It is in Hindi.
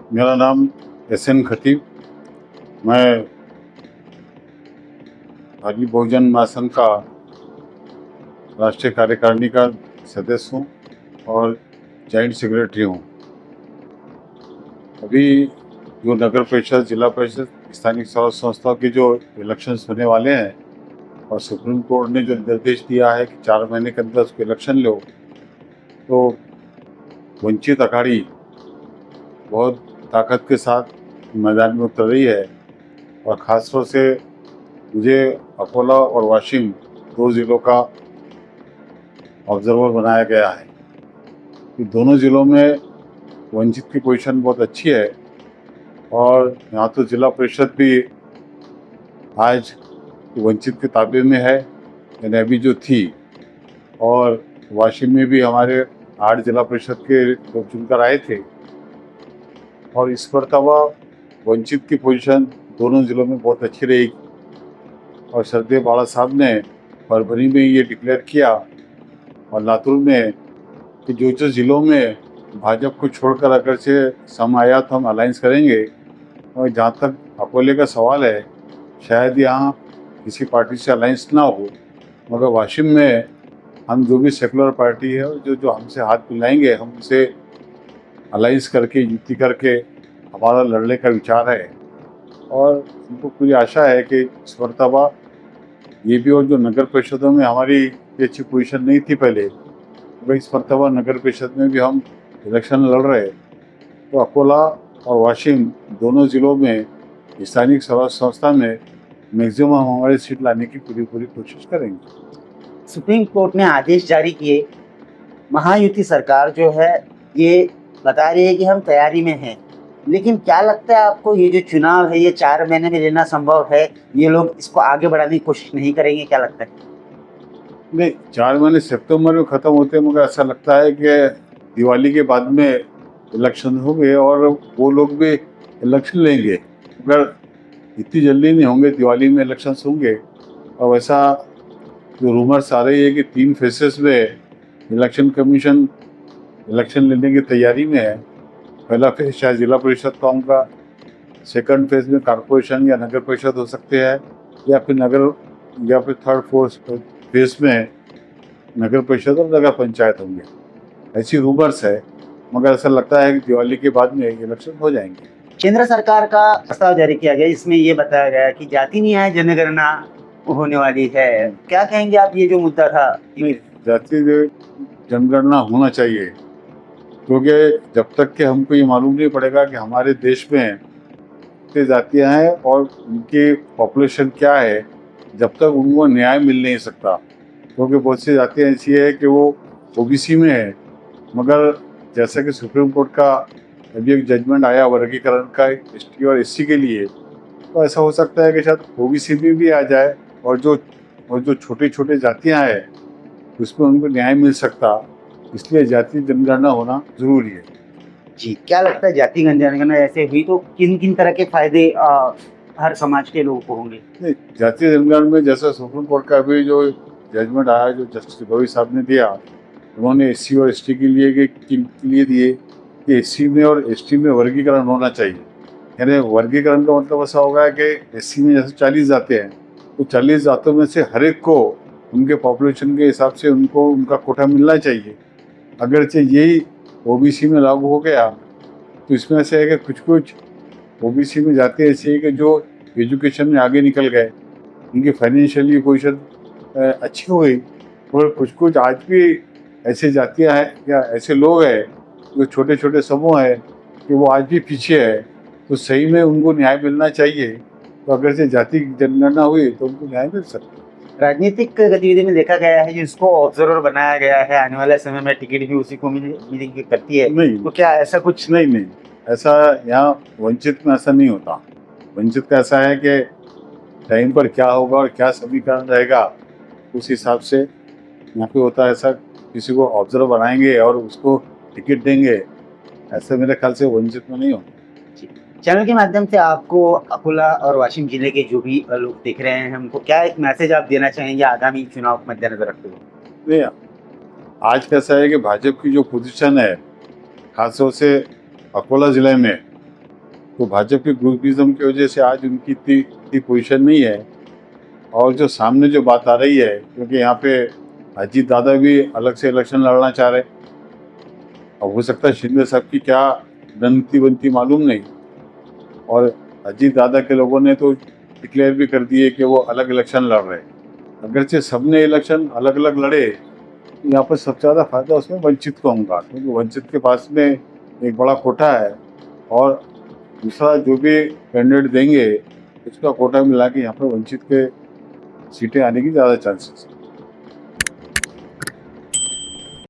मेरा नाम एस.एन. खतीब। मैं भारी बहुजन महासंघ का राष्ट्रीय कार्यकारिणी का सदस्य हूँ और जॉइंट सेक्रेटरी हूँ। अभी जो नगर परिषद, जिला परिषद, स्थानीय स्वराज संस्थाओं के जो इलेक्शंस होने वाले हैं और सुप्रीम कोर्ट ने जो निर्देश दिया है कि 4 महीने के अंदर उसको इलेक्शन लो, तो वंचित अखाड़ी बहुत ताकत के साथ मैदान में उतर रही है और ख़ासतौर से मुझे अकोला और वाशिम 2 ज़िलों का ऑब्जर्वर बनाया गया है कि दोनों ज़िलों में वंचित की पोजीशन बहुत अच्छी है और यहाँ तो जिला परिषद भी आज वंचित के ताबे में है, यानी अभी जो थी, और वाशिम में भी हमारे 8 जिला परिषद के लोग चुनकर आए थे और इस मरतबा वंचित की पोजीशन दोनों ज़िलों में बहुत अच्छी रहेगी। और श्रद्धेय बाला साहब ने फरवरी में ये डिक्लेयर किया और लातूर में कि जो ज़िलों में भाजपा को छोड़कर अगर से सम आया तो हम अलायंस करेंगे। और जहाँ तक अकोले का सवाल है, शायद यहाँ किसी पार्टी से अलायंस ना हो, मगर वाशिम में हम जो भी सेकुलर पार्टी है जो जो हमसे हाथ मिलाएंगे, हम उनसे अलायंस करके युति करके हमारा लड़ने का विचार है। और हमको पूरी आशा है कि इस मरतबा ये भी, और जो नगर परिषदों में हमारी ये अच्छी पोजीशन नहीं थी पहले, तो इस मरतबा नगर परिषद में भी हम इलेक्शन लड़ रहे हैं। तो अकोला और वाशिम दोनों ज़िलों में स्थानीय स्वराज संस्था में मैक्सिमम हमारी सीट लाने की पूरी कोशिश करेंगे। सुप्रीम कोर्ट ने आदेश जारी किए। महायुति सरकार जो है ये बता रही है कि हम तैयारी में हैं, लेकिन क्या लगता है आपको, ये जो चुनाव है ये 4 महीने में लेना संभव है? ये लोग इसको आगे बढ़ाने की कोशिश नहीं करेंगे, क्या लगता है? नहीं, 4 महीने सितंबर में ख़त्म होते हैं, मगर ऐसा लगता है कि दिवाली के बाद में इलेक्शन होंगे और वो लोग भी इलेक्शन लेंगे, मगर इतनी जल्दी नहीं होंगे। दिवाली में इलेक्शंस होंगे और वैसा जो रूमर्स आ रही है कि 3 फेसेस में इलेक्शन कमीशन इलेक्शन लेने की तैयारी में है। पहला फेज शायद जिला परिषद का होगा, सेकंड फेज में कॉर्पोरेशन या नगर परिषद हो सकते हैं, या फिर थर्ड फोर्थ फेज में नगर परिषद और नगर पंचायत होंगे। ऐसी रूमर्स है, मगर ऐसा लगता है कि दिवाली के बाद में इलेक्शन हो जाएंगे। केंद्र सरकार का प्रस्ताव जारी किया गया, इसमें ये बताया गया कि जाति न्याय जनगणना होने वाली है। क्या कहेंगे आप, ये जो मुद्दा था? नहीं, जाति जनगणना होना चाहिए, क्योंकि जब तक कि हमको ये मालूम नहीं पड़ेगा कि हमारे देश में कितनी जातियाँ हैं और उनकी पॉपुलेशन क्या है, जब तक उनको न्याय मिल नहीं सकता। क्योंकि बहुत सी जातियाँ ऐसी है कि वो ओबीसी में है, मगर जैसा कि सुप्रीम कोर्ट का अभी एक जजमेंट आया वर्गीकरण का एसटी और एससी के लिए, तो ऐसा हो सकता है कि शायद ओबीसी में भी आ जाए और जो छोटी छोटी जातियाँ हैं उसमें उनको न्याय मिल सकता। इसलिए जाति जनगणना होना ज़रूरी है। जी, क्या लगता है जाति जनगणना ऐसे हुई तो किन किन तरह के फायदे हर समाज के लोगों को होंगे? नहीं, जातीय जनगणना में जैसा सुप्रीम कोर्ट का अभी जो जजमेंट आया, जो जस्टिस गोगोई साहब ने दिया, उन्होंने एससी और एसटी के लिए दिए कि एससी में और एसटी में वर्गीकरण होना चाहिए। यानी वर्गीकरण का मतलब ऐसा होगा कि एससी में जैसे 40 जाते हैं, तो 40 जातों में से हर एक को उनके पॉपुलेशन के हिसाब से उनको उनका कोटा मिलना चाहिए। अगरचे यही ओबीसी में लागू हो गया, तो इसमें ऐसे है कि कुछ ओबीसी में जाते ऐसे है कि जो एजुकेशन में आगे निकल गए, उनकी फाइनेंशियली पोजीशन अच्छी हो गई, और कुछ आज भी ऐसे जातियाँ हैं या ऐसे लोग हैं जो छोटे छोटे समूह हैं कि वो आज भी पीछे है। तो सही में उनको न्याय मिलना चाहिए। तो अगर से जाति जनगणना हुई तो उनको न्याय मिल सकता है। राजनीतिक गतिविधि में देखा गया है जिसको ऑब्जर्वर बनाया गया है, आने वाले समय में टिकट भी उसी को मिलेगी करती है। नहीं, तो क्या ऐसा कुछ? नहीं, ऐसा यहाँ वंचित में ऐसा नहीं होता। वंचित का ऐसा है कि टाइम पर क्या होगा और क्या समीकरण रहेगा, उस हिसाब से यहाँ पे होता है। ऐसा किसी को ऑब्जर्वर बनाएंगे और उसको टिकट देंगे, ऐसे मेरे ख्याल से वंचित में नहीं होता। चैनल के माध्यम से आपको अकोला और वाशिम जिले के जो भी लोग देख रहे हैं, हमको क्या एक मैसेज आप देना चाहेंगे आगामी चुनाव को मद्देनजर रखते हुए? नहीं, आज कैसा है कि भाजपा की जो पोजीशन है, खासतौर से अकोला ज़िले में, तो भाजपा की ग्रुपिज्म की वजह से आज उनकी इतनी पोजीशन नहीं है। और जो सामने जो बात आ रही है, क्योंकि यहाँ पे अजीत दादा भी अलग से इलेक्शन लड़ना चाह रहे, अब हो सकता है शिंदे साहब की क्या रणनीति बनती मालूम नहीं। और अजीत दादा के लोगों ने तो डिक्लेयर भी कर दिए कि वो अलग इलेक्शन लड़ रहे हैं। अगरचे सबने इलेक्शन अलग अलग लड़े, यहाँ पर सबसे ज़्यादा फायदा उसमें वंचित को होगा, क्योंकि वंचित के पास में एक बड़ा कोटा है और दूसरा जो भी कैंडिडेट देंगे उसका कोटा मिला के यहाँ पर वंचित के सीटें आने की ज़्यादा चांसेस है।